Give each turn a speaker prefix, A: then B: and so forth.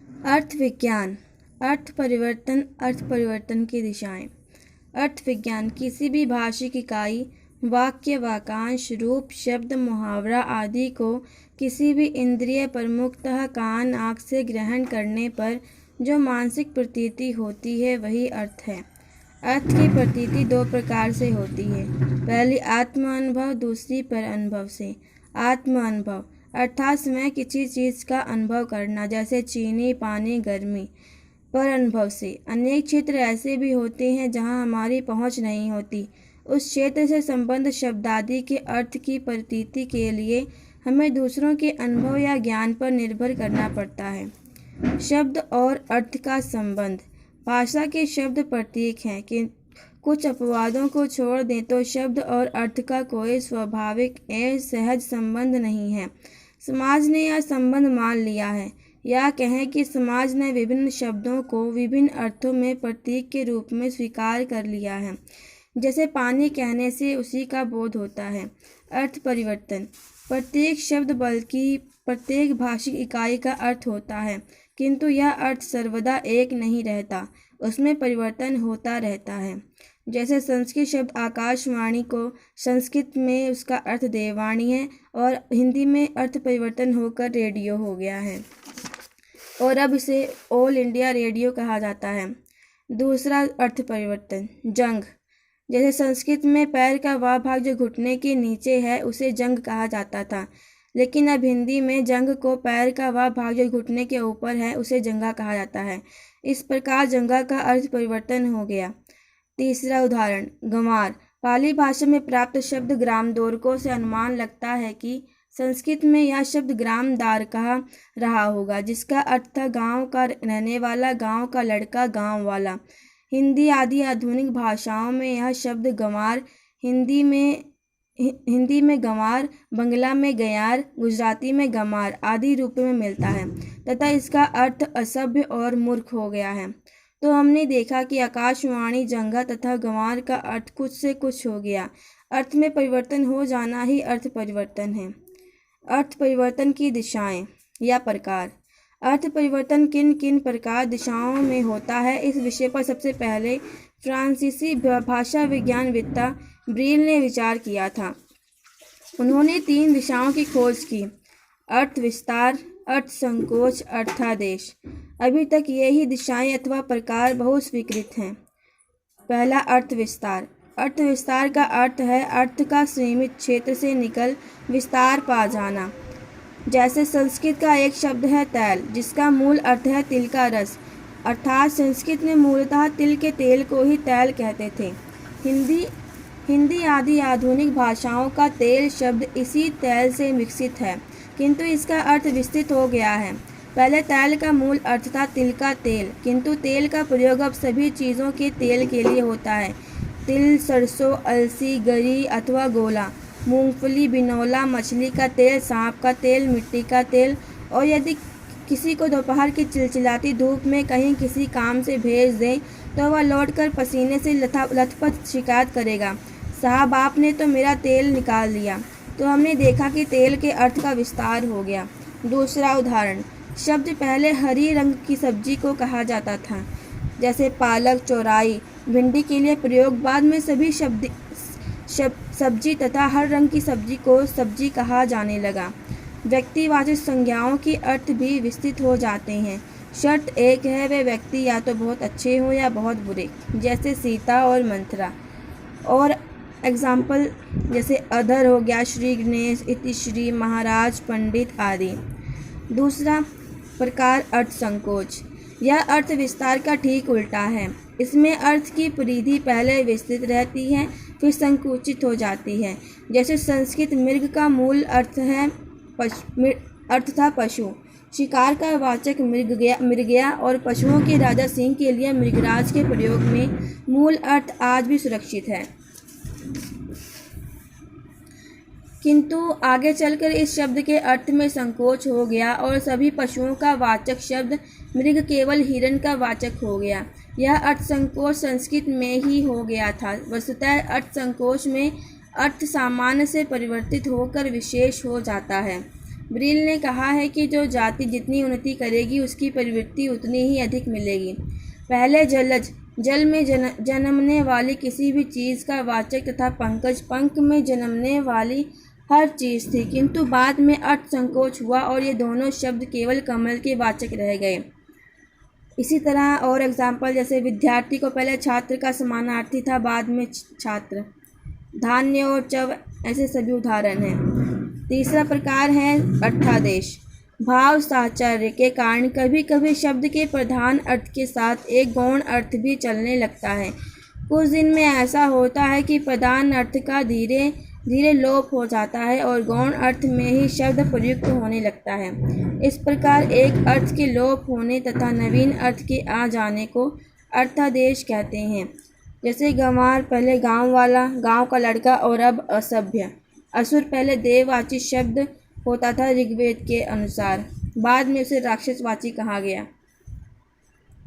A: अर्थ विज्ञान। अर्थ परिवर्तन की दिशाएं। अर्थ विज्ञान किसी भी भाषिक इकाई, वाक्य, वाक्यांश, रूप, शब्द, मुहावरा आदि को किसी भी इंद्रिय प्रमुखतः कान आँख से ग्रहण करने पर जो मानसिक प्रतीति होती है वही अर्थ है। अर्थ की प्रतीति दो प्रकार से होती है। पहली आत्म अनुभव, दूसरी पर अनुभव से। आत्म अनुभव अर्थात मैं किसी चीज़ का अनुभव करना, जैसे चीनी, पानी, गर्मी। पर अनुभव से अनेक क्षेत्र ऐसे भी होते हैं जहां हमारी पहुंच नहीं होती। उस क्षेत्र से संबंध शब्दादि के अर्थ की प्रतीति के लिए हमें दूसरों के अनुभव या ज्ञान पर निर्भर करना पड़ता है। शब्द और अर्थ का संबंध। भाषा के शब्द प्रतीक हैं कि कुछ अपवादों को छोड़ दें तो शब्द और अर्थ का कोई स्वाभाविक एवं सहज संबंध नहीं है। समाज ने यह संबंध मान लिया है, या कहें कि समाज ने विभिन्न शब्दों को विभिन्न अर्थों में प्रतीक के रूप में स्वीकार कर लिया है। जैसे पानी कहने से उसी का बोध होता है। अर्थ परिवर्तन। प्रत्येक शब्द बल्कि प्रत्येक भाषिक इकाई का अर्थ होता है, किंतु यह अर्थ सर्वदा एक नहीं रहता, उसमें परिवर्तन होता रहता है। जैसे संस्कृत शब्द आकाशवाणी को संस्कृत में उसका अर्थ देववाणी है और हिंदी में अर्थ परिवर्तन होकर रेडियो हो गया है और अब इसे ऑल इंडिया रेडियो कहा जाता है। दूसरा अर्थ परिवर्तन, जंग। जैसे संस्कृत में पैर का वह भाग जो घुटने के नीचे है उसे जंग कहा जाता था, लेकिन अब हिंदी में जंग को पैर का वह भाग जो घुटने के ऊपर है उसे जंगा कहा जाता है। इस प्रकार जंगा का अर्थ परिवर्तन हो गया। तीसरा उदाहरण, गंवार। पाली भाषा में प्राप्त शब्द ग्रामदोरकों से अनुमान लगता है कि संस्कृत में यह शब्द ग्रामदार कहा रहा होगा, जिसका अर्थ था गांव का रहने वाला, गांव का लड़का, गांव वाला। हिंदी आदि आधुनिक भाषाओं में यह शब्द गंवार, हिंदी में गंवार, बंगला में गयार, गुजराती में गमार आदि रूपों में मिलता है तथा इसका अर्थ असभ्य और मूर्ख हो गया है। तो हमने देखा कि आकाशवाणी, जंगा तथा गंवार का अर्थ कुछ से कुछ हो गया। अर्थ में परिवर्तन हो जाना ही अर्थ परिवर्तन है। अर्थ परिवर्तन की दिशाएं या प्रकार। अर्थ परिवर्तन किन किन प्रकार दिशाओं में होता है, इस विषय पर सबसे पहले फ्रांसीसी भाषा विज्ञानवेत्ता ब्रील ने विचार किया था। उन्होंने 3 दिशाओं की खोज की: अर्थ विस्तार, अर्थ संकोच, अर्थादेश। अभी तक यही दिशाएं अथवा प्रकार बहुत स्वीकृत हैं। पहला, अर्थ विस्तार। अर्थ विस्तार का अर्थ है अर्थ का सीमित क्षेत्र से निकल विस्तार पा जाना। जैसे संस्कृत का एक शब्द है तैल, जिसका मूल अर्थ है तिल का रस, अर्थात संस्कृत में मूलतः तिल के तेल को ही तैल कहते थे। हिंदी आदि आधुनिक भाषाओं का तेल शब्द इसी तैल से विकसित है, किंतु इसका अर्थ विस्तृत हो गया है। पहले तैल का मूल अर्थ था तिल का तेल, किंतु तेल का प्रयोग अब सभी चीज़ों के तेल के लिए होता है। तिल, सरसों, अलसी, गरी अथवा गोला, मूंगफली, बिनौला, मछली का तेल, सांप का तेल, मिट्टी का तेल। और यदि किसी को दोपहर की चिलचिलाती धूप में कहीं किसी काम से भेज दें तो वह लौटकर पसीने से लथपथ शिकायत करेगा, साहब आपने तो मेरा तेल निकाल लिया। तो हमने देखा कि तेल के अर्थ का विस्तार हो गया। दूसरा उदाहरण, शब्द पहले हरी रंग की सब्जी को कहा जाता था, जैसे पालक, चौराई, भिंडी के लिए प्रयोग। बाद में सभी सब्जी तथा हर रंग की सब्जी को सब्जी कहा जाने लगा। व्यक्तिवाचक संज्ञाओं के अर्थ भी विस्तृत हो जाते हैं। शर्त एक है, वे व्यक्ति या तो बहुत अच्छे हों या बहुत बुरे, जैसे सीता और मंथरा। और एग्जाम्पल जैसे अधर हो गया, श्री गणेश, इतिश्री, महाराज, पंडित आदि। दूसरा प्रकार, अर्थ संकोच। यह अर्थ विस्तार का ठीक उल्टा है। इसमें अर्थ की परिधि पहले विस्तृत रहती है, फिर संकुचित हो जाती है। जैसे संस्कृत मृग का मूल अर्थ था पशु, शिकार का वाचक मृगया और पशुओं के राजा सिंह के लिए मृगराज के प्रयोग में मूल अर्थ आज भी सुरक्षित है। किंतु आगे चलकर इस शब्द के अर्थ में संकोच हो गया और सभी पशुओं का वाचक शब्द मृग केवल हिरण का वाचक हो गया। यह अर्थ संकोच संस्कृत में ही हो गया था। वस्तुतः अर्थ संकोच में अर्थ सामान्य से परिवर्तित होकर विशेष हो जाता है। ब्रिल ने कहा है कि जो जाति जितनी उन्नति करेगी उसकी प्रवृत्ति उतनी ही अधिक मिलेगी। पहले जलज जल में जन्मने वाली किसी भी चीज़ का वाचक तथा पंकज पंख में जन्मने वाली हर चीज़ थी, किंतु बाद में अर्थ संकोच हुआ और ये दोनों शब्द केवल कमल के वाचक रह गए। इसी तरह और एग्जाम्पल जैसे विद्यार्थी को पहले छात्र का समानार्थी था, बाद में छात्र। धान्य और चव ऐसे सभी उदाहरण हैं। तीसरा प्रकार है अर्थादेश। भाव साहचर्य के कारण कभी कभी शब्द के प्रधान अर्थ के साथ एक गौण अर्थ भी चलने लगता है। कुछ दिन में ऐसा होता है कि प्रधान अर्थ का धीरे धीरे लोप हो जाता है और गौण अर्थ में ही शब्द प्रयुक्त होने लगता है। इस प्रकार एक अर्थ के लोप होने तथा नवीन अर्थ के आ जाने को अर्थादेश कहते हैं। जैसे गंवार पहले गांव वाला, गांव का लड़का, और अब असभ्य। असुर पहले देववाची शब्द होता था ऋग्वेद के अनुसार, बाद में उसे राक्षसवाची कहा गया।